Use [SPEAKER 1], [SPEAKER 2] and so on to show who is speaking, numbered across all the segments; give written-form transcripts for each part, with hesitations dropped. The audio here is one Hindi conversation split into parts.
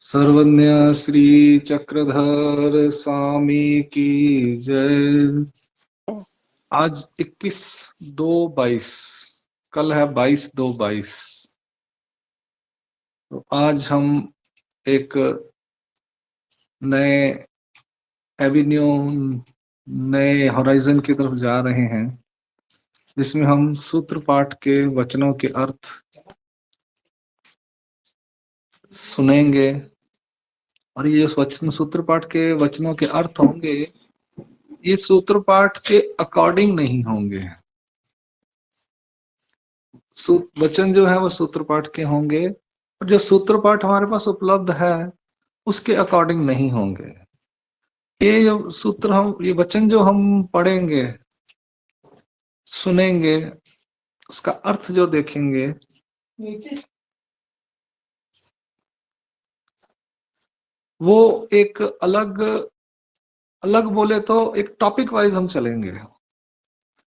[SPEAKER 1] सर्वज्ञ श्री चक्रधर स्वामी की जय। आज 21/2/22, कल है 22/2/22। तो आज हम एक नए एवेन्यू, नए होराइजन की तरफ जा रहे हैं, जिसमें हम सूत्र पाठ के वचनों के अर्थ सुनेंगे। और ये वचन सूत्र पाठ के वचनों के अर्थ होंगे, ये सूत्र पाठ के अकॉर्डिंग नहीं होंगे। वचन जो है वो सूत्र पाठ के होंगे, और जो सूत्र पाठ हमारे पास उपलब्ध है उसके अकॉर्डिंग नहीं होंगे। ये जो सूत्र ये वचन जो हम पढ़ेंगे, सुनेंगे, उसका अर्थ जो देखेंगे, वो एक अलग अलग बोले तो एक टॉपिक वाइज हम चलेंगे।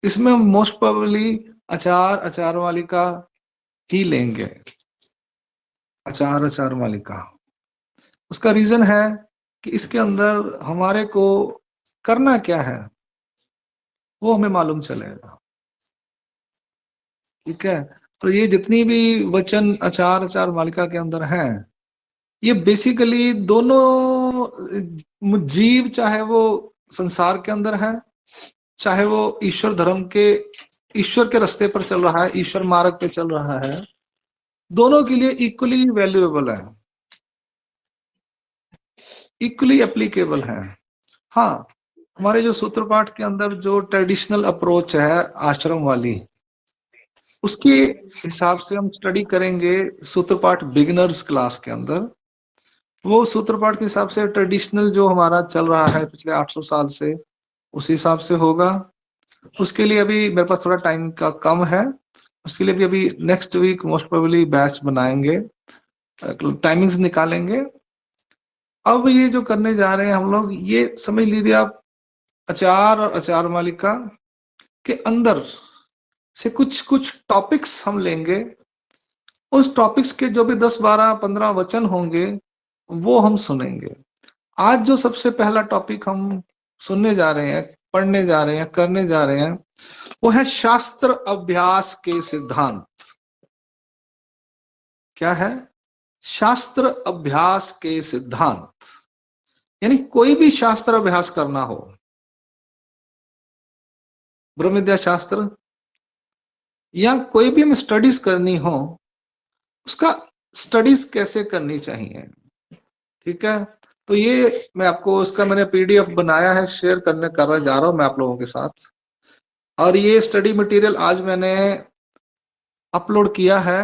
[SPEAKER 1] इसमें हम मोस्ट प्रोबेबली आचार मालिका ही लेंगे, आचार मालिका। उसका रीजन है कि इसके अंदर हमारे को करना क्या है वो हमें मालूम चलेगा। ठीक है, तो ये जितनी भी वचन आचार मालिका के अंदर हैं, ये बेसिकली दोनों जीव, चाहे वो संसार के अंदर है, चाहे वो ईश्वर धर्म के, ईश्वर के रास्ते पर चल रहा है, ईश्वर मार्ग पे चल रहा है, दोनों के लिए इक्वली वैल्यूएबल है, इक्वली एप्लीकेबल है। हाँ, हमारे जो सूत्र पाठ के अंदर जो ट्रेडिशनल अप्रोच है आश्रम वाली, उसके हिसाब से हम स्टडी करेंगे सूत्र पाठ बिगिनर्स क्लास के अंदर। वो सूत्र पाठ के हिसाब से ट्रेडिशनल जो हमारा चल रहा है पिछले 800 साल से, उस हिसाब से होगा। उसके लिए अभी मेरे पास थोड़ा टाइम का कम है, उसके लिए भी अभी next week most probably batch बनाएंगे, टाइमिंग्स निकालेंगे। अब ये जो करने जा रहे हैं हम लोग, ये समझ लीजिए आप, आचार और आचार मालिका के अंदर से कुछ कुछ टॉपिक्स हम लेंगे। उस टॉपिक्स के जो भी 10, 12, 15 वचन होंगे वो हम सुनेंगे। आज जो सबसे पहला टॉपिक हम सुनने जा रहे हैं, पढ़ने जा रहे हैं, करने जा रहे हैं, वो है शास्त्र अभ्यास के सिद्धांत। क्या है? शास्त्र अभ्यास के सिद्धांत। यानी कोई भी शास्त्र अभ्यास करना हो, ब्रह्म विद्या शास्त्र या कोई भी हमें स्टडीज करनी हो, उसका स्टडीज कैसे करनी चाहिए। ठीक है, तो ये मैं आपको, उसका मैंने पीडीएफ बनाया है, शेयर करने जा रहा हूं मैं आप लोगों के साथ। और ये स्टडी मटेरियल आज मैंने अपलोड किया है।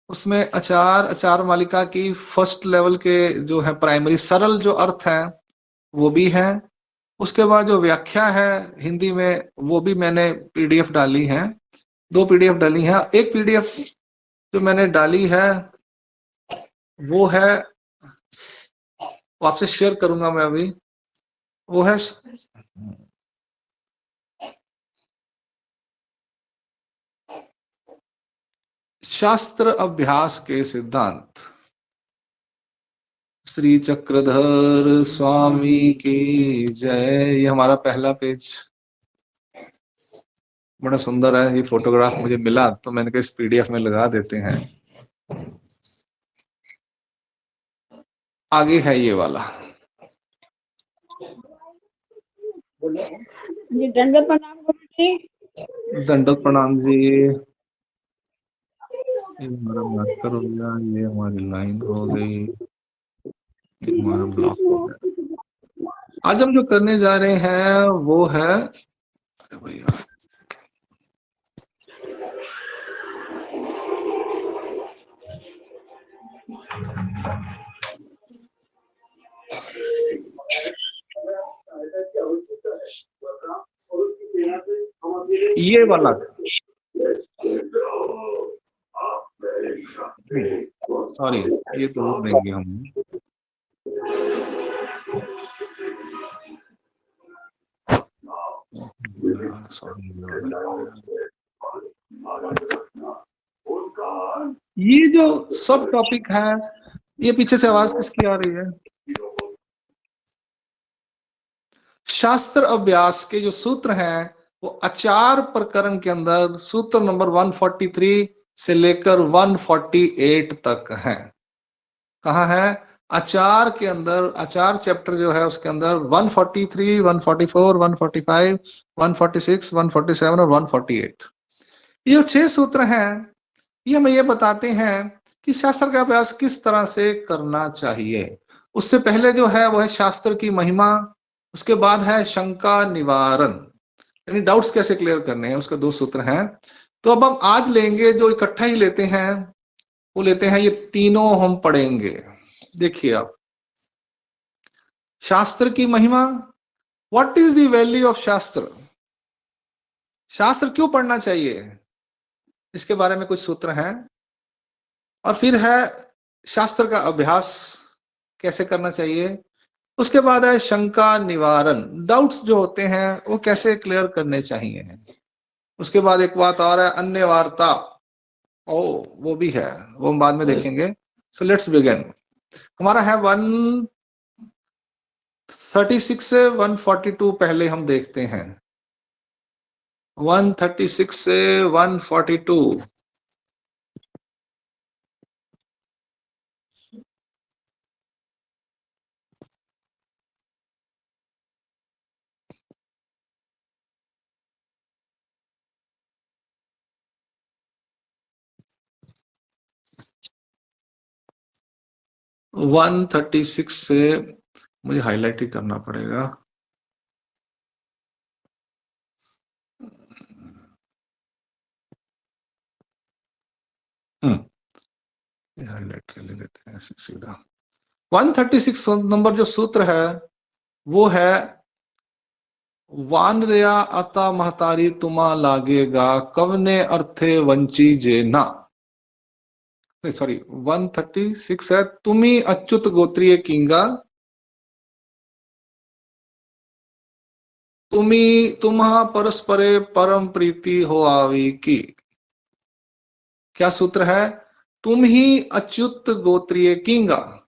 [SPEAKER 1] उसमें आचार मालिका की फर्स्ट लेवल के जो है प्राइमरी सरल जो अर्थ है वो भी है। उसके बाद जो व्याख्या है हिंदी में, वो भी मैंने पीडीएफ डाली है, 2 पीडीएफ डाली है। एक पीडीएफ जो मैंने डाली है वो है, वो आपसे शेयर करूंगा मैं अभी। वो है शास्त्र अभ्यास के सिद्धांत। श्री चक्रधर स्वामी की जय। ये हमारा पहला पेज बड़ा सुंदर है। ये फोटोग्राफ मुझे मिला तो मैंने कहा इस पीडीएफ में लगा देते हैं। आगे है ये वाला।
[SPEAKER 2] दंडवत प्रणाम गुरुजी।
[SPEAKER 1] दंडवत प्रणाम जी। ये हमारा मार्कर हो गया, ये हमारी लाइन हो गई, ये हमारा ब्लॉक हो गया। आज हम जो करने जा रहे हैं वो है, अरे भैया, ये वाला, सॉरी, ये तो देंगे हम। ये जो सब टॉपिक है ये पीछे से आवाज किसकी आ रही है? शास्त्र अभ्यास के जो सूत्र हैं वो आचार प्रकरण के अंदर सूत्र नंबर 143 से लेकर 148 तक है। कहाँ है? आचार के अंदर, आचार चैप्टर जो है उसके अंदर 143, 144, 145, 146, 147 और 148, ये 6 सूत्र हैं। ये हमें ये बताते हैं कि शास्त्र का अभ्यास किस तरह से करना चाहिए। उससे पहले जो है वो है शास्त्र की महिमा, उसके बाद है शंका निवारण, यानी डाउट्स कैसे क्लियर करने हैं, उसके 2 सूत्र हैं। तो अब हम आज लेंगे जो इकट्ठा ही लेते हैं, वो लेते हैं, ये तीनों हम पढ़ेंगे। देखिए आप, शास्त्र की महिमा, what is the value of शास्त्र, शास्त्र क्यों पढ़ना चाहिए, इसके बारे में कुछ सूत्र हैं। और फिर है शास्त्र का अभ्यास कैसे करना चाहिए। उसके बाद है शंका निवारण, डाउट्स जो होते हैं वो कैसे क्लियर करने चाहिए। उसके बाद एक बात और है, अन्य वार्ता, ओ वो भी है, वो हम बाद में देखेंगे। So let's begin. हमारा है 136 से 142 पहले हम देखते हैं। 136 से 142। वन 136 से मुझे हाईलाइट ही करना पड़ेगा। हाईलाइट कर लेते हैं ऐसे सीधा। 136 नंबर जो सूत्र है वो है, वान रया अता महतारी तुमा लागेगा कवने अर्थे वंची जे ना, सॉरी 136 है, तुम्ही अच्युत गोत्रीय किंगा, तुम्हा परस्परे परम प्रीति हो आवी की। क्या सूत्र है? तुम ही अच्युत गोत्रीय किंगा,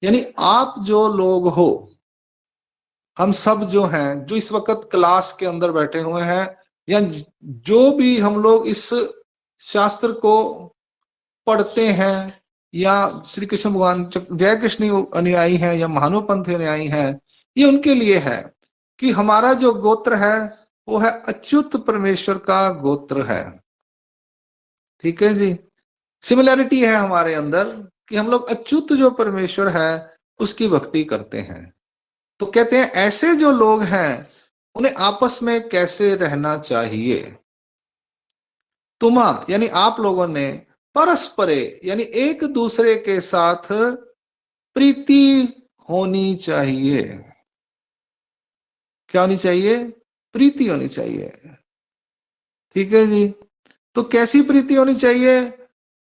[SPEAKER 1] यानी आप जो लोग हो, हम सब जो हैं, जो इस वक्त क्लास के अंदर बैठे हुए हैं, या जो भी हम लोग इस शास्त्र को पढ़ते हैं, या श्री कृष्ण भगवान जय कृष्ण अनुयायी हैं या महानुपंथ अनुयायी हैं, ये उनके लिए है कि हमारा जो गोत्र है वो है अच्युत परमेश्वर का गोत्र है। ठीक है जी, सिमिलैरिटी है हमारे अंदर कि हम लोग अच्युत जो परमेश्वर है उसकी भक्ति करते हैं। तो कहते हैं ऐसे जो लोग हैं उन्हें आपस में कैसे रहना चाहिए। तुम्हा यानी आप लोगों ने, परस्परे यानी एक दूसरे के साथ प्रीति होनी चाहिए। क्या होनी चाहिए? प्रीति होनी चाहिए। ठीक है जी, तो कैसी प्रीति होनी चाहिए?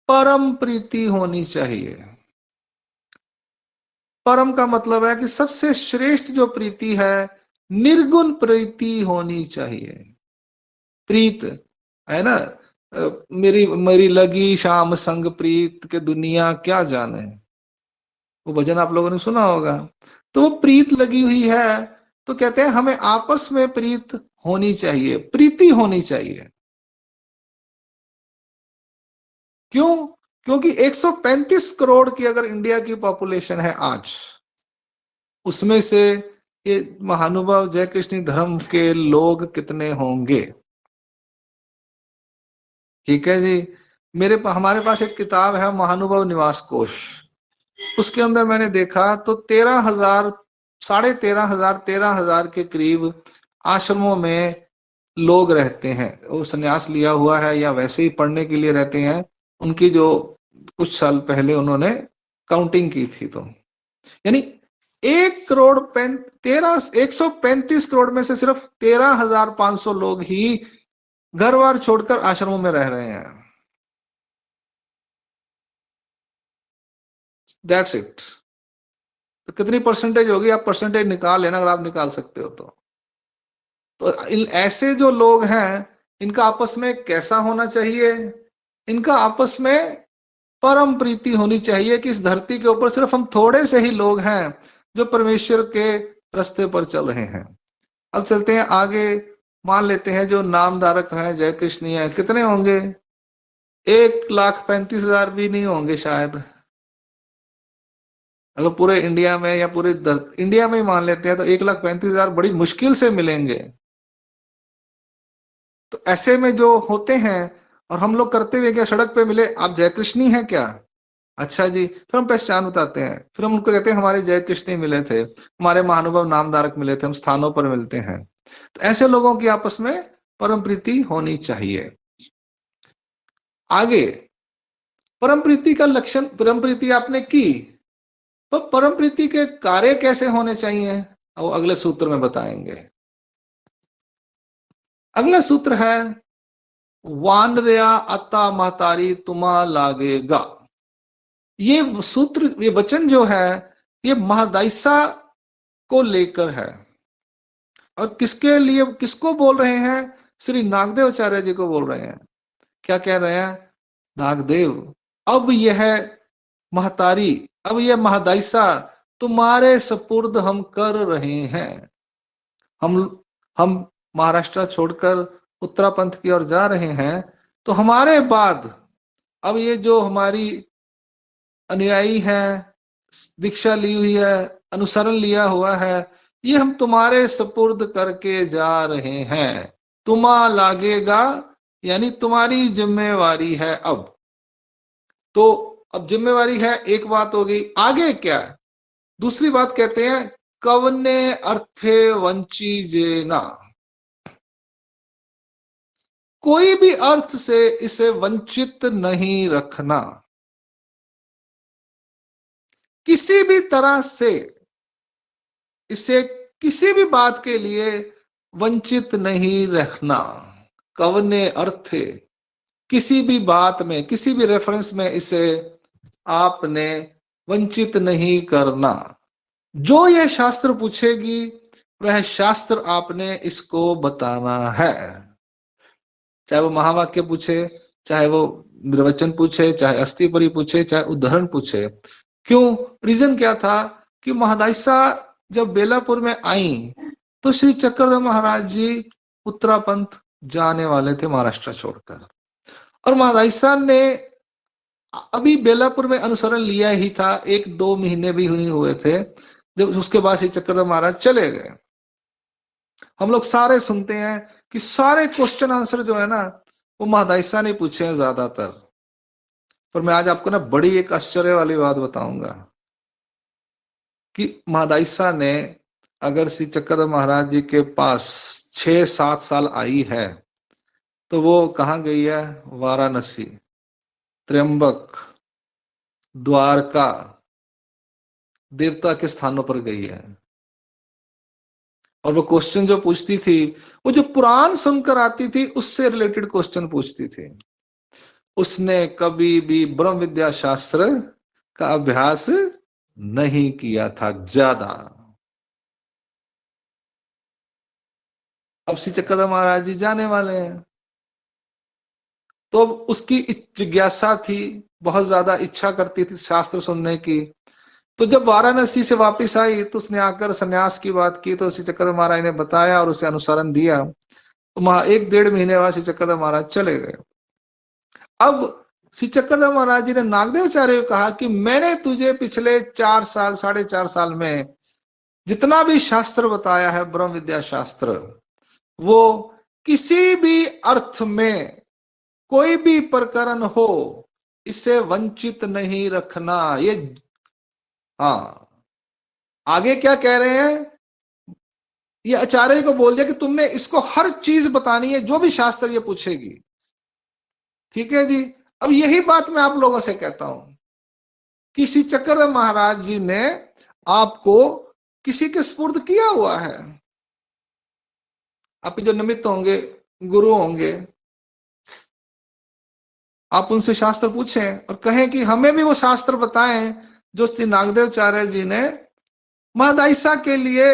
[SPEAKER 1] परम प्रीति होनी चाहिए। परम का मतलब है कि सबसे श्रेष्ठ जो प्रीति है, निर्गुण प्रीति होनी चाहिए। प्रीत है ना, मेरी मेरी लगी शाम संग प्रीत के दुनिया क्या जाने, वो भजन आप लोगों ने सुना होगा। तो वो प्रीत लगी हुई है, तो कहते हैं हमें आपस में प्रीत होनी चाहिए, प्रीति होनी चाहिए। क्यों? क्योंकि 135 करोड़ की अगर इंडिया की पॉपुलेशन है आज, उसमें से ये महानुभाव जय कृष्ण धर्म के लोग कितने होंगे। ठीक है जी, हमारे पास एक किताब है महानुभाव निवास कोश, उसके अंदर मैंने देखा तो 13,000, 13,500, 13,000 के करीब आश्रमों में लोग रहते हैं। वो संन्यास लिया हुआ है या वैसे ही पढ़ने के लिए रहते हैं, उनकी जो कुछ साल पहले उन्होंने काउंटिंग की थी, तो यानी 135 करोड़ में से सिर्फ 13,500 लोग ही घर बार छोड़कर आश्रमों में रह रहे हैं। That's it. तो कितनी परसेंटेज होगी, आप परसेंटेज निकाल लेना अगर आप निकाल सकते हो तो इन ऐसे जो लोग हैं इनका आपस में कैसा होना चाहिए? इनका आपस में परम प्रीति होनी चाहिए कि इस धरती के ऊपर सिर्फ हम थोड़े से ही लोग हैं जो परमेश्वर के रास्ते पर चल रहे हैं। अब चलते हैं आगे। मान लेते हैं जो नामधारक हैं जय कृष्ण है, कितने होंगे? 1,35,000 भी नहीं होंगे शायद। अगर पूरे इंडिया में या पूरे इंडिया में ही मान लेते हैं तो 1,35,000 बड़ी मुश्किल से मिलेंगे। तो ऐसे में जो होते हैं, और हम लोग करते हुए क्या सड़क पे मिले, आप जय कृष्णी हैं क्या? अच्छा जी, फिर हम पहचान बताते हैं, फिर हम उनको कहते हैं हमारे जय कृष्ण मिले थे, हमारे महानुभव नामधारक मिले थे, हम स्थानों पर मिलते हैं। तो ऐसे लोगों की आपस में परम प्रीति होनी चाहिए। आगे परम प्रीति का लक्षण, परम प्रीति आपने की, तो परम प्रीति के कार्य कैसे होने चाहिए वो अगले सूत्र में बताएंगे। अगला सूत्र है वानरया अता महतारी तुमा लागेगा। ये सूत्र, ये वचन जो है ये महादाइसा को लेकर है, और किसके लिए, किसको बोल रहे हैं? श्री नागदेवाचार्य जी को बोल रहे हैं। क्या कह रहे हैं? नागदेव, अब यह महतारी, अब यह महादाइसा तुम्हारे सपुर्द हम कर रहे हैं। हम महाराष्ट्र छोड़कर उत्तरापंथ की ओर जा रहे हैं, तो हमारे बाद अब ये जो हमारी अनुयायी है, दीक्षा ली हुई है, अनुसरण लिया हुआ है, ये हम तुम्हारे सपुर्द करके जा रहे हैं। तुमा लागेगा यानी तुम्हारी जिम्मेवारी है। अब तो अब जिम्मेवारी है, एक बात हो गई। आगे क्या? दूसरी बात कहते हैं कवने अर्थे वंची जेना, कोई भी अर्थ से इसे वंचित नहीं रखना, किसी भी तरह से इसे किसी भी बात के लिए वंचित नहीं रखना। कवने अर्थे, किसी भी बात में, किसी भी रेफरेंस में इसे आपने वंचित नहीं करना। जो यह शास्त्र पूछेगी वह शास्त्र आपने इसको बताना है। चाहे वो महावाक्य पूछे, चाहे वो निर्वचन पूछे, चाहे अस्थिपरी पूछे, चाहे उदाहरण पूछे। क्यों? रीजन क्या था कि महादाइसा जब बेलापुर में आई तो श्री चक्रधर महाराज जी उत्तरापंथ जाने वाले थे महाराष्ट्र छोड़कर, और महादाइसा ने अभी बेलापुर में अनुसरण लिया ही था, 1-2 महीने भी नहीं हुए थे जब उसके बाद श्री चक्रधर महाराज चले गए। हम लोग सारे सुनते हैं कि सारे क्वेश्चन आंसर जो है ना वो महादाइसा ने पूछे हैं ज्यादातर। पर मैं आज आपको ना बड़ी एक आश्चर्य वाली बात बताऊंगा कि महादाइसा ने अगर श्री चक्रधर महाराज जी के पास 6-7 साल आई है तो वो कहाँ गई है? वाराणसी, त्र्यंबक, द्वारका, देवता के स्थानों पर गई है। और वो क्वेश्चन जो पूछती थी, वो जो पुराण सुनकर आती थी उससे रिलेटेड क्वेश्चन पूछती थी। उसने कभी भी ब्रह्म विद्या शास्त्र का अभ्यास नहीं किया था ज्यादा। अब श्री चक्रधर महाराज जी जाने वाले हैं, तो अब उसकी जिज्ञासा थी, बहुत ज्यादा इच्छा करती थी शास्त्र सुनने की। तो जब वाराणसी से वापस आई तो उसने आकर सन्यास की बात की, तो श्री चक्रधर महाराज ने बताया और उसे अनुसरण दिया। तो 1-1.5 महीने बाद श्री चक्रधर महाराज चले गए। अब श्री चक्रधर महाराज जी ने नागदेवाचार्य को कहा कि मैंने तुझे पिछले 4 साल 4.5 साल में जितना भी शास्त्र बताया है, ब्रह्म विद्या शास्त्र, वो किसी भी अर्थ में कोई भी प्रकरण हो इससे वंचित नहीं रखना। ये हाँ, आगे क्या कह रहे हैं? ये आचार्य को बोल दिया कि तुमने इसको हर चीज बतानी है, जो भी शास्त्र ये पूछेगी। ठीक है जी। अब यही बात मैं आप लोगों से कहता हूं कि श्री चक्रधर महाराज जी ने आपको किसी के स्पुर्द किया हुआ है। आपके जो निमित्त होंगे, गुरु होंगे, आप उनसे शास्त्र पूछें और कहें कि हमें भी वो शास्त्र बताएं जो श्री नागदेवाचार्य जी ने महादाइसा के लिए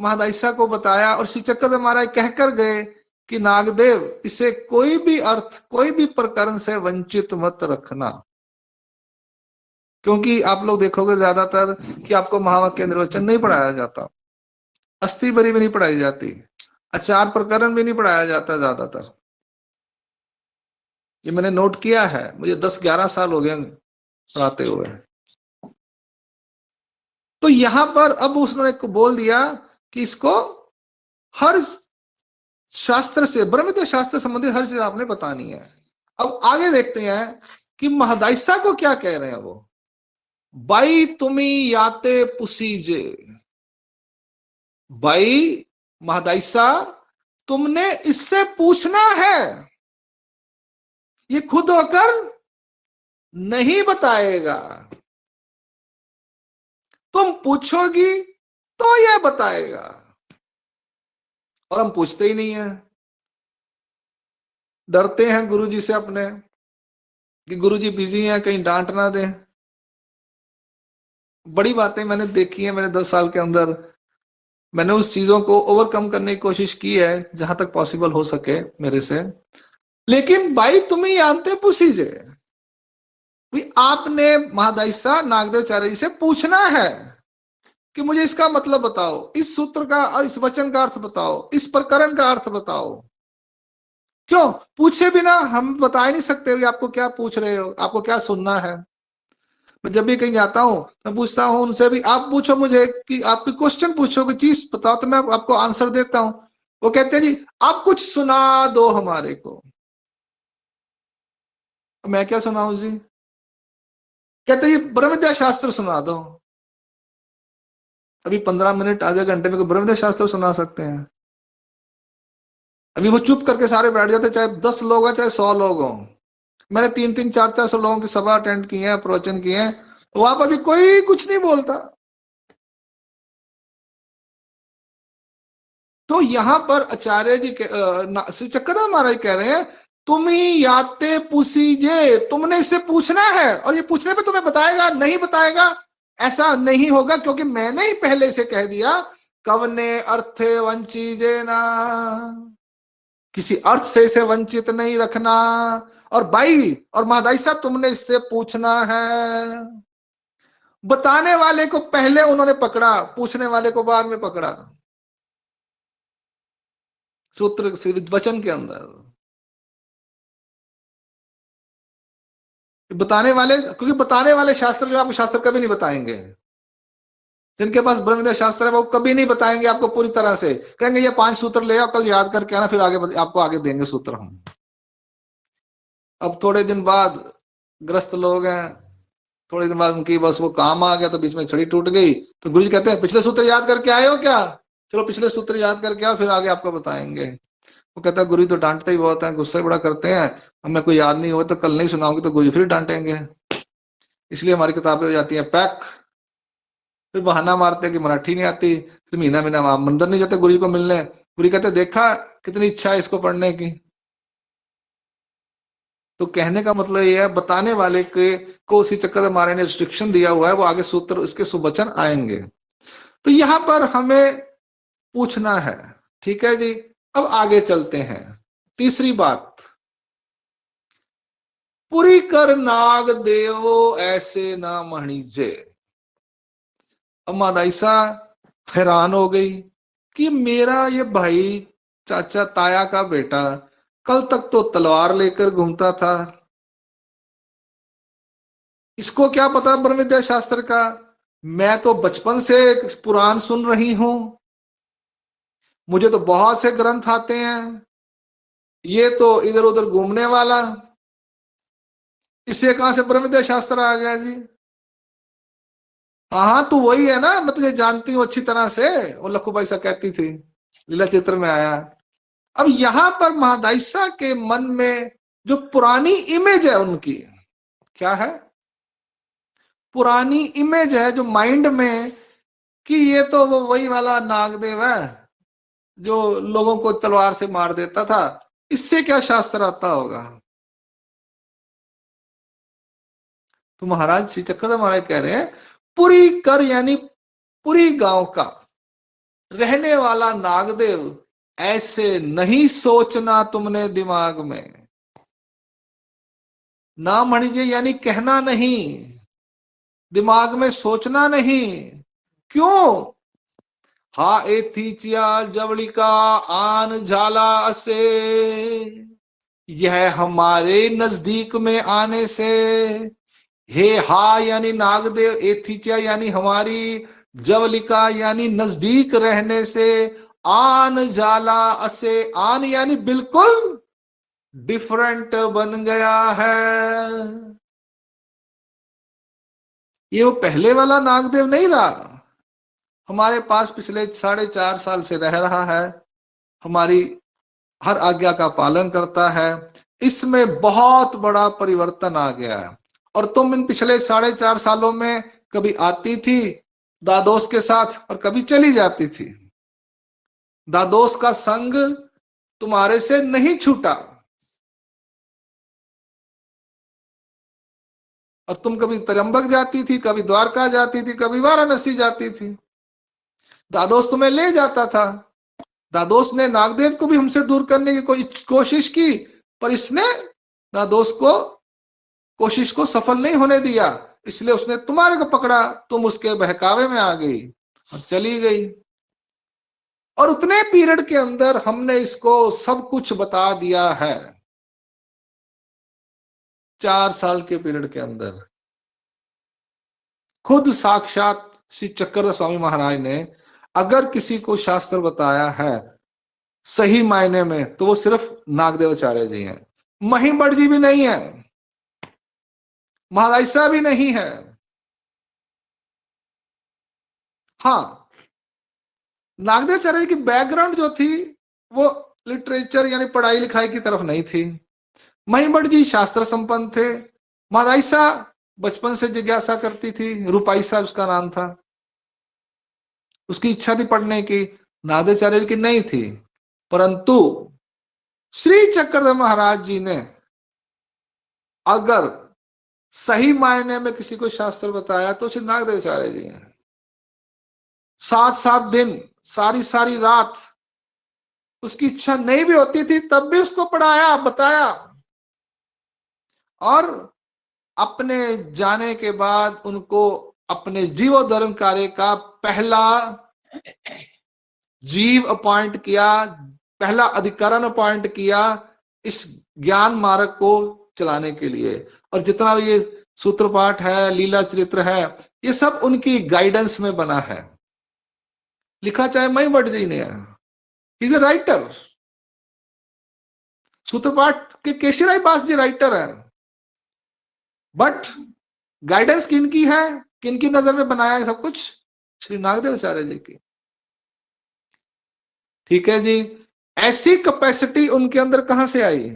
[SPEAKER 1] महादाइसा को बताया। और श्री चक्रधर महाराज कहकर गए कि नागदेव, इसे कोई भी अर्थ, कोई भी प्रकरण से वंचित मत रखना। क्योंकि आप लोग देखोगे ज्यादातर कि आपको महावाक्य निर्वचन नहीं पढ़ाया जाता, अस्थि बरी भी नहीं पढ़ाई जाती, आचार प्रकरण भी नहीं पढ़ाया जाता ज्यादातर। ये मैंने नोट किया है, मुझे 10-11 साल हो गए पढ़ाते हुए। तो यहां पर अब उसने बोल दिया कि इसको हर शास्त्र से, ब्रह्म विद्या शास्त्र संबंधित हर चीज आपने बतानी है। अब आगे देखते हैं कि महदाइसा को क्या कह रहे हैं वो। बाई तुम्ही याते पुसीजे, भाई महदाइसा तुमने इससे पूछना है, ये खुद होकर नहीं बताएगा, तुम पूछोगी तो यह बताएगा। और हम पूछते ही नहीं है, डरते हैं गुरुजी से अपने कि गुरुजी बिजी हैं, कहीं डांट ना दें। बड़ी बातें मैंने देखी है, मैंने 10 साल के अंदर मैंने उस चीजों को ओवरकम करने की कोशिश की है जहां तक पॉसिबल हो सके मेरे से। लेकिन भाई तुम्हें जानते पुसीजे, आपने महादाइसा नागदेवाचार्य जी से पूछना है कि मुझे इसका मतलब बताओ, इस सूत्र का, इस वचन का अर्थ बताओ, इस प्रकरण का अर्थ बताओ। क्यों पूछे बिना हम बता ही नहीं सकते आपको क्या पूछ रहे हो, आपको क्या सुनना है। मैं जब भी कहीं जाता हूं मैं पूछता हूं उनसे भी, आप पूछो मुझे कि आपकी क्वेश्चन पूछो, कोई चीज बताओ तो मैं आपको आंसर देता हूं। वो कहते हैं जी आप कुछ सुना दो हमारे को। मैं क्या सुनाऊं जी, कहते हैं ब्रह्म विद्या शास्त्र सुना दो। अभी 15 मिनट आधे घंटे में ब्रह्म विद्या शास्त्र सुना सकते हैं? अभी वो चुप करके सारे बैठ जाते, चाहे 10 लोग हो चाहे 100 लोग हो। मैंने 3-3, 400 लोगों की सभा अटेंड की है, प्रवचन किए हैं, वहां पर भी कोई कुछ नहीं बोलता। तो यहां पर आचार्य जी श्री चक्रधर महाराज कह रहे हैं तुम ही याते पुसीजे, तुमने इससे पूछना है, और ये पूछने पे तुम्हें बताएगा, नहीं बताएगा ऐसा नहीं होगा, क्योंकि मैंने ही पहले से कह दिया कवने अर्थे वंचीजे ना, किसी अर्थ से इसे वंचित नहीं रखना। और भाई और मादाइसा तुमने इससे पूछना है। बताने वाले को पहले उन्होंने पकड़ा, पूछने वाले को बाद में पकड़ा सूत्र वचन के अंदर। बताने वाले, क्योंकि बताने वाले शास्त्र जो आपको शास्त्र कभी नहीं बताएंगे, जिनके पास ब्रह्म विद्या शास्त्र है वो कभी नहीं बताएंगे आपको पूरी तरह से। कहेंगे ये 5 सूत्र ले आओ, कल याद करके आना, फिर आगे आपको आगे देंगे सूत्र हम। अब थोड़े दिन बाद ग्रस्त लोग हैं, थोड़े दिन बाद उनकी बस वो काम आ गया तो बीच में छड़ी टूट गई, तो गुरु जी कहते हैं पिछले सूत्र याद करके आए हो क्या, चलो पिछले सूत्र याद करके आओ फिर आगे आपको बताएंगे। वो कहता है गुरु जी तो डांटते ही बहुत है, गुस्सा बड़ा करते हैं, हमें कोई याद नहीं हुआ तो कल नहीं सुनाओगे तो गुरु जी फिर डांटेंगे, इसलिए हमारी किताबें हो जाती है पैक। फिर बहाना मारते हैं कि मराठी नहीं आती, फिर महीना महीना आप मंदिर नहीं जाते गुरु जी को मिलने। गुरु कहते देखा कितनी इच्छा है इसको पढ़ने की। तो कहने का मतलब ये है बताने वाले के को उसी चक्कर में महाराज ने रिस्ट्रिक्शन दिया हुआ है, वो आगे सूत्र इसके सुवचन आएंगे। तो यहां पर हमें पूछना है, ठीक है जी। अब आगे चलते हैं, तीसरी बात, पुरी कर नाग देवो ऐसे ना मणिजे। अब मादाइसा हैरान हो गई कि मेरा ये भाई चाचा ताया का बेटा कल तक तो तलवार लेकर घूमता था, इसको क्या पता ब्रह्म विद्या शास्त्र का, मैं तो बचपन से पुराण सुन रही हूं, मुझे तो बहुत से ग्रंथ आते हैं, ये तो इधर उधर घूमने वाला, इसे कहां से ब्रह्म विद्या शास्त्र आ गया जी। हाँ तू वही है ना, मैं तुझे जानती हूँ अच्छी तरह से, वो लखूबाई सा कहती थी, लीला चित्र में आया। अब यहां पर महादाइसा के मन में जो पुरानी इमेज है उनकी, क्या है, पुरानी इमेज है जो माइंड में, कि ये तो वो वही वाला नागदेव है जो लोगों को तलवार से मार देता था, इससे क्या शास्त्र आता होगा। तो महाराज श्री चक्रधर महाराज कह रहे हैं पुरी कर यानी पुरी गांव का रहने वाला नागदेव ऐसे नहीं सोचना तुमने दिमाग में, ना मणिजे यानी कहना नहीं, दिमाग में सोचना नहीं। क्यों? हा एथीचिया जवलिका आन झाला असे, यह हमारे नजदीक में आने से। हे हा यानी नागदेव, एथीचिया यानी हमारी, जवलिका यानी नजदीक रहने से, आन जाला असे, आन यानी बिल्कुल डिफरेंट बन गया है। ये वो पहले वाला नागदेव नहीं रहा, हमारे पास पिछले 4.5 साल से रह रहा है, हमारी हर आज्ञा का पालन करता है। इसमें बहुत बड़ा परिवर्तन आ गया है। और तुम इन पिछले 4.5 सालों में कभी आती थी दादोस के साथ और कभी चली जाती थी। दादोस का संग तुम्हारे से नहीं छूटा, और तुम कभी तरंबक जाती थी, कभी द्वारका जाती थी, कभी वाराणसी जाती थी। दादोस तुम्हें ले जाता था। दादोस ने नागदेव को भी हमसे दूर करने की कोशिश की, पर इसने दादोस को कोशिश को सफल नहीं होने दिया, इसलिए उसने तुम्हारे को पकड़ा, तुम उसके बहकावे में आ गई और चली गई। और उतने पीरियड के अंदर हमने इसको सब कुछ बता दिया है। 4 साल के पीरियड के अंदर खुद साक्षात श्री चक्रधर स्वामी महाराज ने अगर किसी को शास्त्र बताया है सही मायने में, तो वो सिर्फ नागदेवाचार्य जी हैं। महिबड़ जी भी नहीं है, महादाइसा भी नहीं है। हाँ, नागदेवाचार्य जी की बैकग्राउंड जो थी वो लिटरेचर यानी पढ़ाई लिखाई की तरफ नहीं थी। महिबड़ जी शास्त्र संपन्न थे। महादाइसा बचपन से जिज्ञासा करती थी, रूपाइसा उसका नाम था, उसकी इच्छा थी पढ़ने की, नागदेवाचार्य जी की नहीं थी। परंतु श्री चक्रधर महाराज जी ने अगर सही मायने में किसी को शास्त्र बताया तो श्री नागदेवाचार्य जी हैं। 7-7 दिन, सारी सारी रात, उसकी इच्छा नहीं भी होती थी तब भी उसको पढ़ाया, बताया। और अपने जाने के बाद उनको अपने जीवोद्धरण कार्य का पहला जीव अपॉइंट किया, पहला अधिकरण अपॉइंट किया इस ज्ञान मार्ग को चलाने के लिए। और जितना भी ये सूत्र पाठ है, लीला चरित्र है, ये सब उनकी गाइडेंस में बना है। लिखा चाहे महिबड़ जी ने, इज ए राइटर। सूत्र पाठ के केशीराय बास जी राइटर है, बट गाइडेंस किनकी है, किनकी नजर में बनाया है सब कुछ? श्री नागदेवाचार्य जी की। ठीक है जी। ऐसी कैपेसिटी उनके अंदर कहां से आई?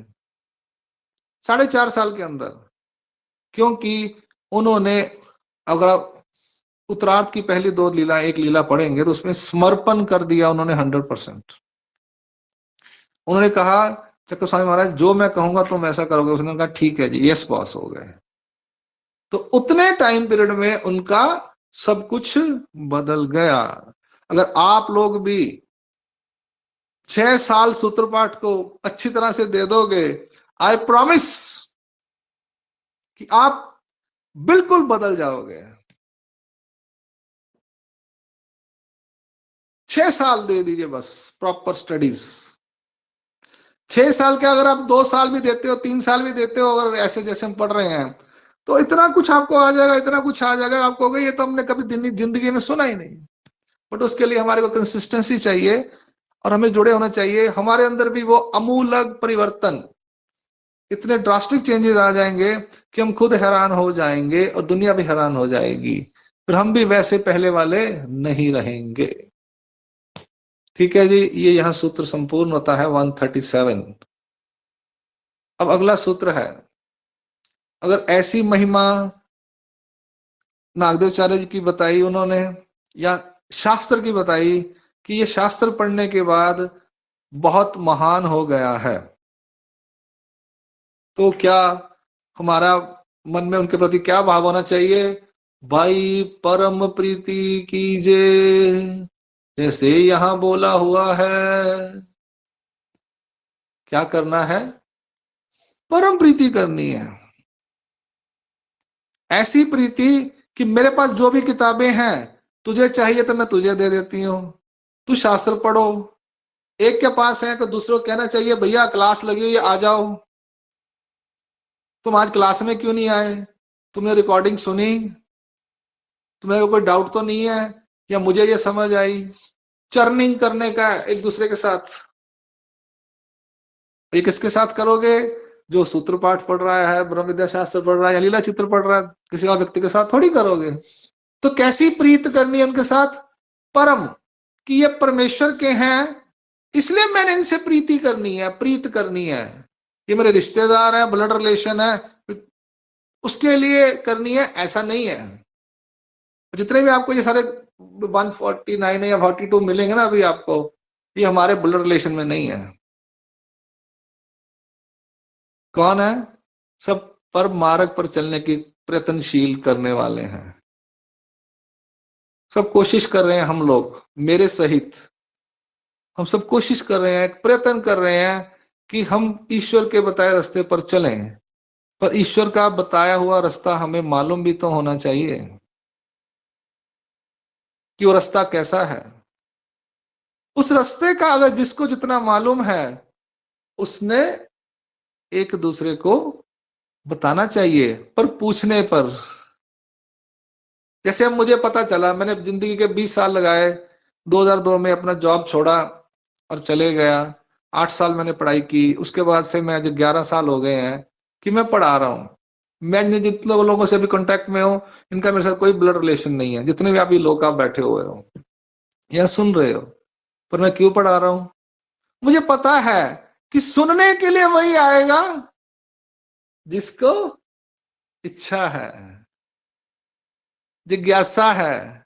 [SPEAKER 1] 4.5 साल के अंदर। क्योंकि उन्होंने, अगर आप उत्तरार्ध की पहली 2 लीला, एक लीला पढ़ेंगे तो उसमें समर्पण कर दिया उन्होंने 100%। उन्होंने कहा चक्र स्वामी महाराज जो मैं कहूंगा तुम ऐसा करोगे। उसने कहा ठीक है जी, यस बॉस, हो गए। तो उतने टाइम पीरियड में उनका सब कुछ बदल गया। अगर आप लोग भी 6 साल सूत्रपाठ को अच्छी तरह से दे दोगे, आई प्रॉमिस कि आप बिल्कुल बदल जाओगे। 6 साल दे दीजिए बस, प्रॉपर स्टडीज। 6 साल के अगर आप 2 साल भी देते हो, 3 साल भी देते हो, अगर ऐसे जैसे हम पढ़ रहे हैं, तो इतना कुछ आपको आ जाएगा, इतना कुछ आ जाएगा। आपको होगा ये तो हमने कभी जिंदगी में सुना ही नहीं। बट उसके लिए हमारे को कंसिस्टेंसी चाहिए और हमें जुड़े होना चाहिए। हमारे अंदर भी वो अमूलक परिवर्तन, इतने ड्रास्टिक चेंजेस आ जाएंगे कि हम खुद हैरान हो जाएंगे और दुनिया भी हैरान हो जाएगी। फिर हम भी वैसे पहले वाले नहीं रहेंगे। ठीक है जी, ये यहां सूत्र संपूर्ण होता है 137। अब अगला सूत्र है, अगर ऐसी महिमा नागदेवाचार्य जी की बताई उन्होंने, या शास्त्र की बताई कि ये शास्त्र पढ़ने के बाद बहुत महान हो गया है, तो क्या हमारा मन में उनके प्रति क्या भाव होना चाहिए? भाई परम प्रीति कीजे, जैसे यहां बोला हुआ है। क्या करना है? परम प्रीति करनी है। ऐसी प्रीति कि मेरे पास जो भी किताबें हैं, तुझे चाहिए तो मैं तुझे दे देती हूँ, तू शास्त्र पढ़ो। एक के पास है तो दूसरे को कहना चाहिए भैया क्लास लगी हुई आ जाओ, तुम आज क्लास में क्यों नहीं आए, तुमने रिकॉर्डिंग सुनी, तुम्हें कोई डाउट तो नहीं है, या मुझे ये समझ आई। चर्निंग करने का एक दूसरे के साथ। ये किसके साथ करोगे? जो सूत्र पाठ पढ़ रहा है, ब्रह्म विद्या शास्त्र पढ़ रहा है, या लीला चित्र पढ़ रहा है, किसी और व्यक्ति के साथ थोड़ी करोगे। तो कैसी प्रीत करनी है उनके साथ? परम, कि ये परमेश्वर के हैं इसलिए मैंने इनसे प्रीति करनी है, प्रीत करनी है। ये मेरे रिश्तेदार है, ब्लड रिलेशन है, उसके लिए करनी है, ऐसा नहीं है। जितने भी आपको ये सारे 149 या 42 मिलेंगे ना अभी आपको, ये हमारे ब्लड रिलेशन में नहीं है। कौन है? सब परम मार्ग पर चलने की प्रयत्नशील करने वाले हैं। सब कोशिश कर रहे हैं, हम लोग मेरे सहित हम सब कोशिश कर रहे हैं, प्रयत्न कर रहे हैं कि हम ईश्वर के बताए रास्ते पर चलें। पर ईश्वर का बताया हुआ रास्ता हमें मालूम भी तो होना चाहिए कि वो रास्ता कैसा है। उस रास्ते का अगर जिसको जितना मालूम है, उसने एक दूसरे को बताना चाहिए, पर पूछने पर। जैसे अब मुझे पता चला, मैंने जिंदगी के 20 साल लगाए, 2002 में अपना जॉब छोड़ा और चले गया। 8 साल मैंने पढ़ाई की, उसके बाद से मैं जो 11 साल हो गए हैं कि मैं पढ़ा रहा हूँ। मैं जितने लोगों से भी कांटेक्ट में हूँ, इनका मेरे साथ कोई ब्लड रिलेशन नहीं है। जितने भी आप ये लोग आप बैठे हुए हो या सुन रहे हो, पर मैं क्यों पढ़ा रहा हूं? मुझे पता है कि सुनने के लिए वही आएगा जिसको इच्छा है, जिज्ञासा है,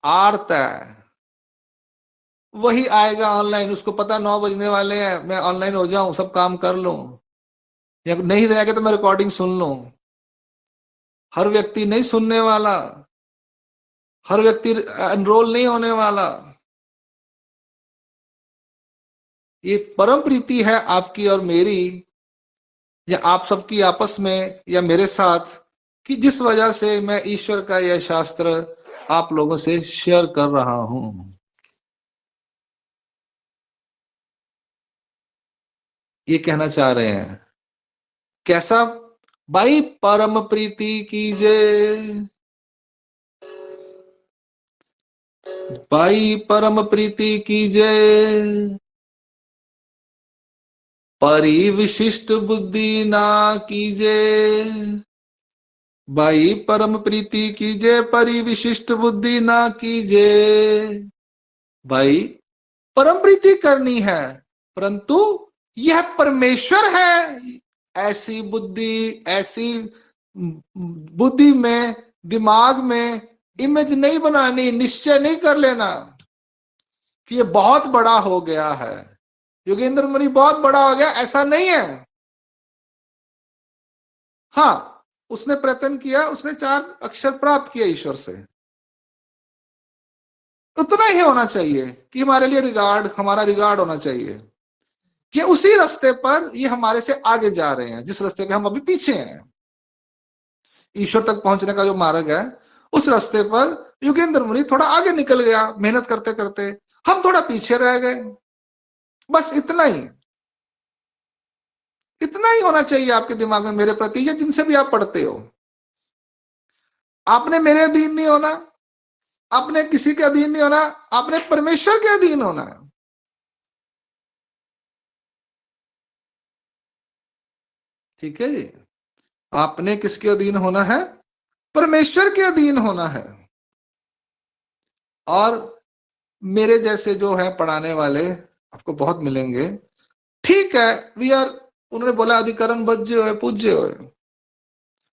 [SPEAKER 1] आर्त है, वही आएगा ऑनलाइन। उसको पता 9 बजने वाले हैं, मैं ऑनलाइन हो जाऊं, सब काम कर लूं, या नहीं रहेगा तो मैं रिकॉर्डिंग सुन लूं। हर व्यक्ति नहीं सुनने वाला, हर व्यक्ति एनरोल नहीं होने वाला। ये परम प्रीति है आपकी और मेरी, या आप सबकी आपस में, या मेरे साथ, कि जिस वजह से मैं ईश्वर का यह शास्त्र आप लोगों से शेयर कर रहा हूं। ये कहना चाह रहे हैं कैसा? भाई परम प्रीति कीजे, भाई परम प्रीति कीजे, परिविशिष्ट बुद्धि ना कीजे। भाई परम प्रीति कीजे, परिविशिष्ट बुद्धि ना कीजे। भाई परम प्रीति करनी है, परंतु यह परमेश्वर है, ऐसी बुद्धि, ऐसी बुद्धि में, दिमाग में इमेज नहीं बनानी, निश्चय नहीं कर लेना कि ये बहुत बड़ा हो गया है, योगेंद्र मुनि बहुत बड़ा हो गया, ऐसा नहीं है। हाँ, उसने प्रयत्न किया, उसने 4 अक्षर प्राप्त किया ईश्वर से, उतना ही होना चाहिए कि हमारे लिए हमारा रिगार्ड होना चाहिए कि उसी रास्ते पर ये हमारे से आगे जा रहे हैं, जिस रास्ते पे हम अभी पीछे हैं। ईश्वर तक पहुंचने का जो मार्ग है, उस रास्ते पर योगेंद्र मुनि थोड़ा आगे निकल गया मेहनत करते करते, हम थोड़ा पीछे रह गए। बस इतना ही होना चाहिए आपके दिमाग में मेरे प्रति, या जिनसे भी आप पढ़ते हो। आपने मेरे अधीन नहीं होना, आपने किसी के अधीन नहीं होना, आपने परमेश्वर के अधीन होना है। ठीक है जी? आपने किसके अधीन होना है? परमेश्वर के अधीन होना है। और मेरे जैसे जो है पढ़ाने वाले आपको बहुत मिलेंगे। ठीक है, वी आर, उन्होंने बोला अधिकरण भज्य हो पूज्य हो,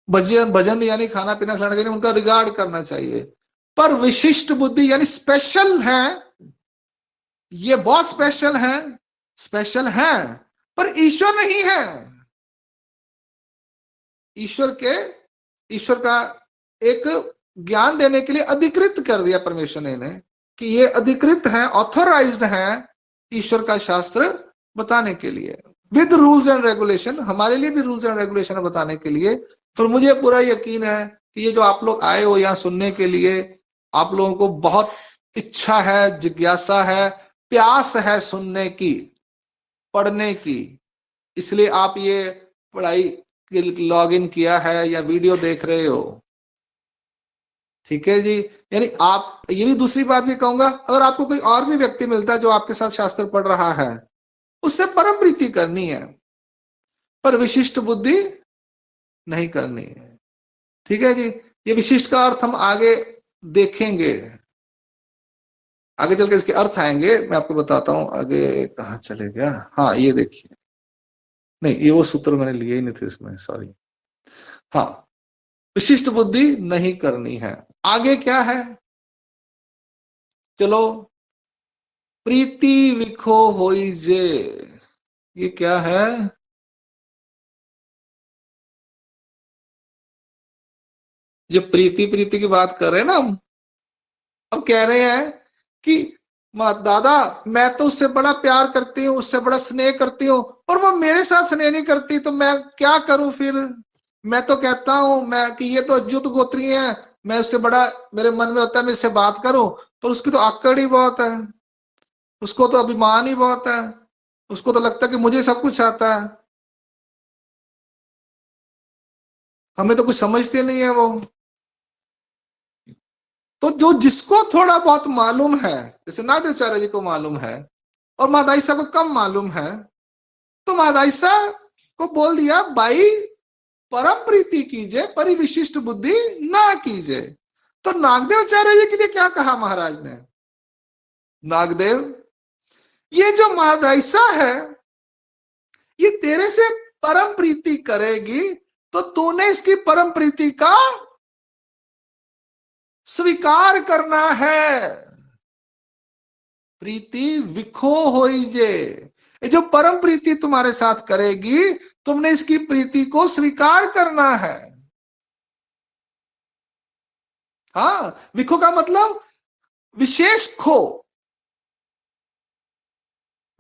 [SPEAKER 1] भजन भजन यानी खाना पीना खिलाना चाहिए, उनका रिगार्ड करना चाहिए। पर विशिष्ट बुद्धि यानी स्पेशल है, ये बहुत स्पेशल है, पर ईश्वर नहीं है। ईश्वर का एक ज्ञान देने के लिए अधिकृत कर दिया परमेश्वर ने इन्हें, कि ये अधिकृत है, ऑथोराइज्ड है ईश्वर का शास्त्र बताने के लिए, विद रूल्स एंड रेगुलेशन। हमारे लिए भी रूल्स एंड रेगुलेशन बताने के लिए। पर मुझे पूरा यकीन है कि ये जो आप लोग आए हो यहाँ सुनने के लिए, आप लोगों को बहुत इच्छा है, जिज्ञासा है, प्यास है सुनने की, पढ़ने की, इसलिए आप ये पढ़ाई लॉग इन किया है या वीडियो देख रहे हो। ठीक है जी। यानी आप, ये भी दूसरी बात भी कहूंगा, अगर आपको कोई और भी व्यक्ति मिलता है जो आपके साथ शास्त्र पढ़ रहा है, उससे परम प्रीति करनी है, पर विशिष्ट बुद्धि नहीं करनी है। ठीक है जी। ये विशिष्ट का अर्थ हम आगे देखेंगे, आगे चल के इसके अर्थ आएंगे, मैं आपको बताता हूं। आगे कहाँ चले गया, हाँ ये देखिए, नहीं ये वो सूत्र मैंने लिए ही नहीं थे इसमें, सॉरी। हाँ, विशिष्ट बुद्धि नहीं करनी है। आगे क्या है, चलो, प्रीति विखो होई जे, ये क्या है? ये प्रीति प्रीति की बात कर रहे हैं ना हम कह रहे हैं कि दादा मैं तो उससे बड़ा प्यार करती हूँ, उससे बड़ा स्नेह करती हूँ, और वो मेरे साथ स्नेह नहीं करती, तो मैं क्या करूं फिर? मैं तो कहता हूं मैं कि ये तो अच्युत गोत्री है, मैं उससे बड़ा, मेरे मन में होता है मैं इससे बात करूं, पर उसकी तो आकड़ ही बहुत है, उसको तो अभिमान ही बहुत है, उसको तो लगता है कि मुझे सब कुछ आता है, हमें तो कुछ समझते नहीं है वो। तो जो जिसको थोड़ा बहुत मालूम है, जैसे नागदेवाचार्य जी को मालूम है और मादाइसा को कम मालूम है, तो मादाइसा को बोल दिया भाई परम प्रीति कीजिए, परिविशिष्ट बुद्धि ना कीजिए। तो नागदेवाचार्य जी के लिए क्या कहा महाराज ने? नागदेव, ये जो मादाइसा है ये तेरे से परम प्रीति करेगी, तो तूने इसकी परम प्रीति का स्वीकार करना है। प्रीति विखो होई जे, ये जो परम प्रीति तुम्हारे साथ करेगी, तुमने इसकी प्रीति को स्वीकार करना है। हाँ, विखो का मतलब विशेष खो,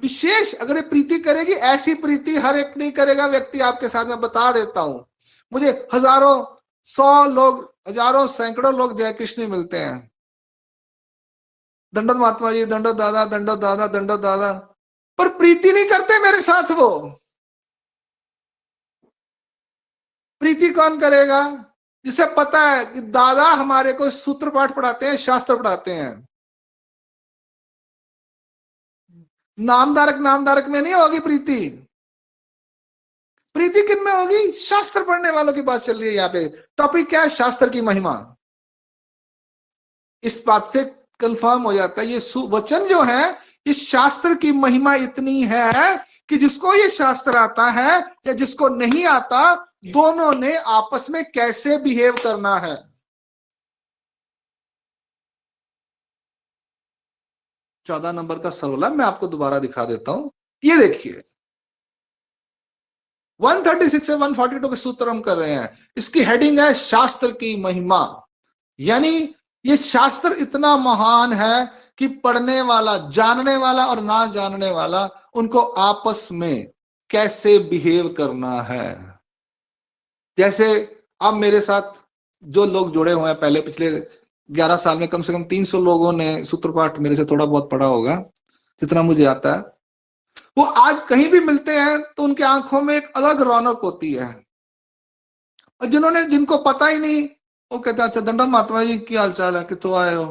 [SPEAKER 1] विशेष अगर ये प्रीति करेगी, ऐसी प्रीति हर एक नहीं करेगा व्यक्ति, आपके साथ मैं बता देता हूं। मुझे हजारों, 100 लोग, हजारों, सैकड़ों लोग जय कृष्ण मिलते हैं, दंडोत महात्मा जी, दंडोत दादा, दंडोत दादा, दंडोत दादा, पर प्रीति नहीं करते मेरे साथ। वो प्रीति कौन करेगा? जिसे पता है कि दादा हमारे को सूत्र पाठ पढ़ाते हैं, शास्त्र पढ़ाते हैं। नामधारक नामधारक में नहीं होगी प्रीति। प्रीति किन में होगी? शास्त्र पढ़ने वालों की बात चल रही है यहाँ पे। टॉपिक क्या है? शास्त्र की महिमा। इस बात से कंफर्म हो जाता है ये वचन जो है, इस शास्त्र की महिमा इतनी है कि जिसको ये शास्त्र आता है या जिसको नहीं आता, दोनों ने आपस में कैसे बिहेव करना है। चौदह नंबर का सरला मैं आपको दोबारा दिखा देता हूं, ये देखिए 136 से 142 के सूत्र हम कर रहे हैं। इसकी हेडिंग है शास्त्र की महिमा। यानी ये शास्त्र इतना महान है कि पढ़ने वाला, जानने वाला और ना जानने वाला, उनको आपस में कैसे बिहेव करना है। जैसे अब मेरे साथ जो लोग जुड़े हुए हैं, पहले पिछले 11 साल में कम से कम 300 लोगों ने सूत्र पाठ मेरे से थोड़ा बहुत पढ़ा होगा, जितना मुझे आता है। वो आज कहीं भी मिलते हैं तो उनके आंखों में एक अलग रौनक होती है, और जिनको पता ही नहीं, वो कहते हैं अच्छा दंडोत महात्मा जी की हाल चाल है, कितों आए हो।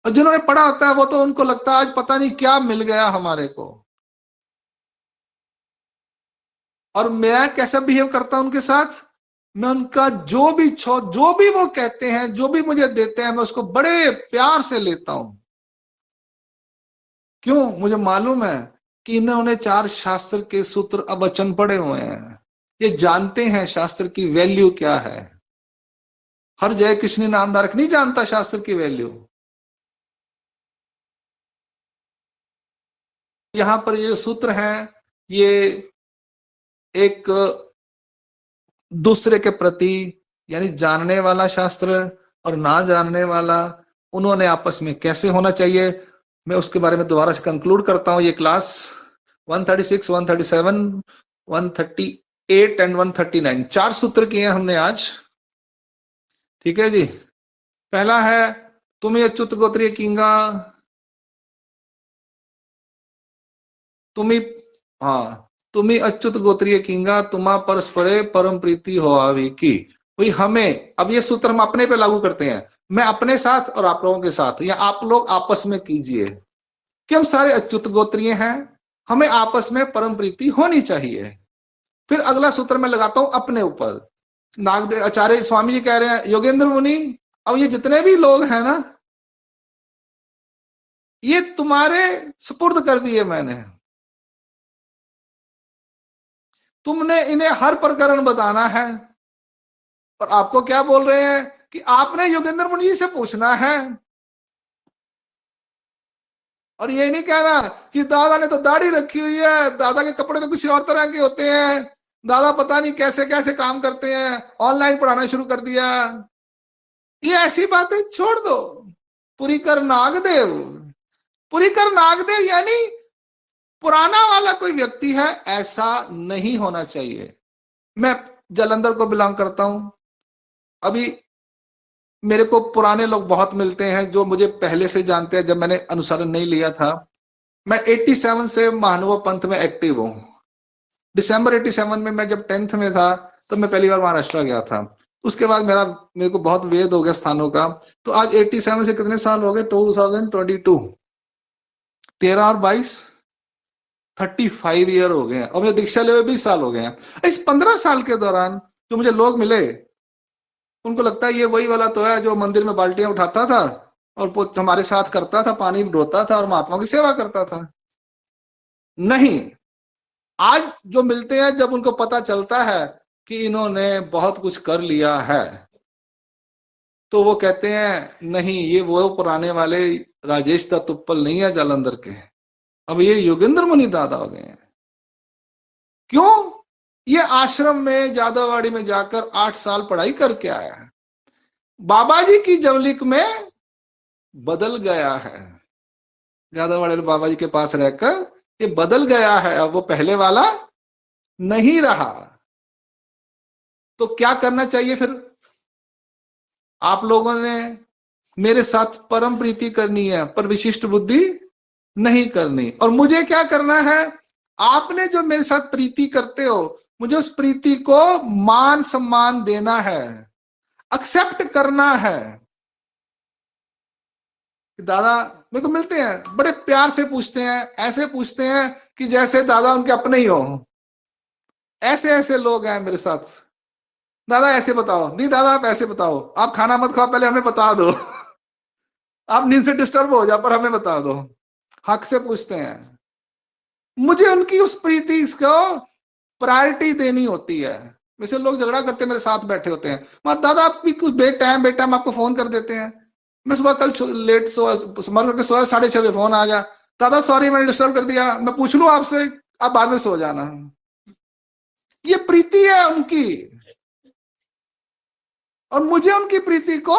[SPEAKER 1] और जिन्होंने पढ़ा होता है वो तो उनको लगता है आज पता नहीं क्या मिल गया हमारे को। और मैं कैसा बिहेव करता हूं उनके साथ? मैं उनका जो भी वो कहते हैं, जो भी मुझे देते हैं, मैं उसको बड़े प्यार से लेता हूं। क्यों? मुझे मालूम है कि इन्होंने 4 शास्त्र के सूत्र वचन पढ़े हुए हैं, ये जानते हैं शास्त्र की वैल्यू क्या है। हर जय कृष्ण नामधारक नहीं जानता शास्त्र की वैल्यू। यहां पर ये सूत्र है, ये एक दूसरे के प्रति, यानी जानने वाला शास्त्र और ना जानने वाला, उन्होंने आपस में कैसे होना चाहिए, मैं उसके बारे में दोबारा से कंक्लूड करता हूं। ये क्लास 136, 137, 138 एंड 139 4 सूत्र किए हमने आज। ठीक है जी। पहला है तुम्ही अच्युत गोत्रीय किंगा, तुम्ही, हाँ, तुम्ही अच्युत गोत्रीय किंगा तुम्हा परस्परे परम प्रीति हो आवी की। वही हमें, अब ये सूत्र हम अपने पे लागू करते हैं, मैं अपने साथ और आप लोगों के साथ, या आप लोग आपस में कीजिए कि हम सारे अच्युत गोत्रीय हैं, हमें आपस में परम प्रीति होनी चाहिए। फिर अगला सूत्र मैं लगाता हूं अपने ऊपर। नागदेव आचार्य स्वामी जी कह रहे हैं योगेंद्र मुनि, अब ये जितने भी लोग हैं ना, ये तुम्हारे सुपुर्द कर दिए मैंने, तुमने इन्हें हर प्रकरण बताना है। और आपको क्या बोल रहे हैं कि आपने योगेंद्र मुनि जी से पूछना है, और ये नहीं कहना कि दादा ने तो दाढ़ी रखी हुई है, दादा के कपड़े तो कुछ और तरह के होते हैं, दादा पता नहीं कैसे कैसे काम करते हैं, ऑनलाइन पढ़ाना शुरू कर दिया। ये ऐसी बातें छोड़ दो। पुरीकर नागदेव, पुरीकर नागदेव यानी पुराना वाला कोई व्यक्ति है, ऐसा नहीं होना चाहिए। मैं जालंधर को बिलोंग करता हूं, अभी मेरे को पुराने लोग बहुत मिलते हैं जो मुझे पहले से जानते हैं, जब मैंने अनुसरण नहीं लिया था। मैं 87 से महानुभाव पंथ में एक्टिव हूं। दिसंबर 87 में मैं जब 10th में था, तो मैं पहली बार महाराष्ट्र गया था। उसके बाद मेरे को बहुत वेद हो गया स्थानों का। तो आज 87 से कितने साल हो गए, 2022, 13 और 22, 35 ईयर हो गए हैं, और मुझे दीक्षा ले हुए 20 साल हो गए हैं। इस 15 साल के दौरान जो मुझे लोग मिले, उनको लगता है ये वही वाला तो है जो मंदिर में बाल्टियां उठाता था और हमारे साथ करता था, पानी ढोता था और महात्मा की सेवा करता था। नहीं, आज जो मिलते हैं, जब उनको पता चलता है कि इन्होंने बहुत कुछ कर लिया है, तो वो कहते हैं नहीं, ये वो पुराने वाले राजेश दत्त उत्पल नहीं है जालंधर के, अब ये योगेंद्र मुनि दादा हो गए हैं। क्यों? ये आश्रम में जादववाड़ी में जाकर 8 साल पढ़ाई करके आया है, बाबा जी की जवलिक में बदल गया है, जादववाड़ी बाबा जी के पास रहकर ये बदल गया है, अब वो पहले वाला नहीं रहा। तो क्या करना चाहिए फिर? आप लोगों ने मेरे साथ परम प्रीति करनी है, पर विशिष्ट बुद्धि नहीं करनी। और मुझे क्या करना है? आपने जो मेरे साथ प्रीति करते हो, मुझे उस प्रीति को मान सम्मान देना है, एक्सेप्ट करना है। दादा मेरे को मिलते हैं, बड़े प्यार से पूछते हैं, ऐसे पूछते हैं कि जैसे दादा उनके अपने ही हो। ऐसे ऐसे लोग हैं मेरे साथ, दादा ऐसे बताओ, नहीं दादा आप ऐसे बताओ, आप खाना मत खाओ, पहले हमें बता दो आप नींद से डिस्टर्ब हो जाओ, पर हमें बता दो। हक से पूछते हैं। मुझे उनकी उस प्रीति को प्रायोरिटी देनी होती है। वैसे लोग झगड़ा करते मेरे साथ बैठे होते हैं, मत दादा आप भी कुछ बेटाइम आपको फोन कर देते हैं। मैं सुबह कल लेट मर करके सोया, 6:30 बजे फोन आ गया, दादा सॉरी मैंने डिस्टर्ब कर दिया, मैं पूछ लूं आपसे, आप बाद में सो जाना। ये प्रीति है उनकी, और मुझे उनकी प्रीति को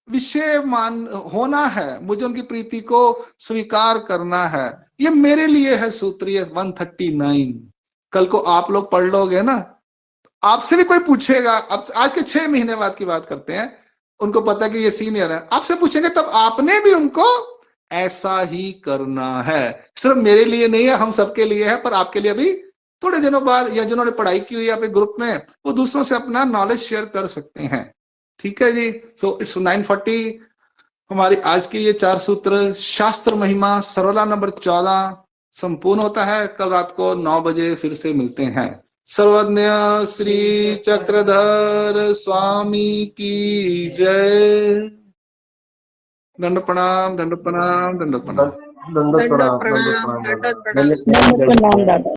[SPEAKER 1] विषय मान होना है, मुझे उनकी प्रीति को स्वीकार करना है। ये मेरे लिए है सूत्रीय 139। कल को आप लोग पढ़ लोगे ना, आपसे भी कोई पूछेगा, अब आज के 6 महीने बाद की बात करते हैं, उनको पता है कि ये सीनियर है, आपसे पूछेंगे तब आपने भी उनको ऐसा ही करना है। सिर्फ मेरे लिए नहीं है, हम सबके लिए है, पर आपके लिए भी थोड़े दिनों बाद, या जिन्होंने पढ़ाई की हुई है अपने ग्रुप में, वो दूसरों से अपना नॉलेज शेयर कर सकते हैं। ठीक है जी। So it's 9:40। हमारी आज के ये 4 सूत्र शास्त्र महिमा सरला नंबर 14 संपूर्ण होता है। कल रात को 9 बजे फिर से मिलते हैं। सर्वज्ञ श्री चक्रधर स्वामी की जय। दंड प्रणाम, दंड प्रणाम, दंड प्रणाम।
[SPEAKER 3] दंडोत प्रणाम, दंडोत प्रणाम,
[SPEAKER 2] दंड प्रणाम दादा।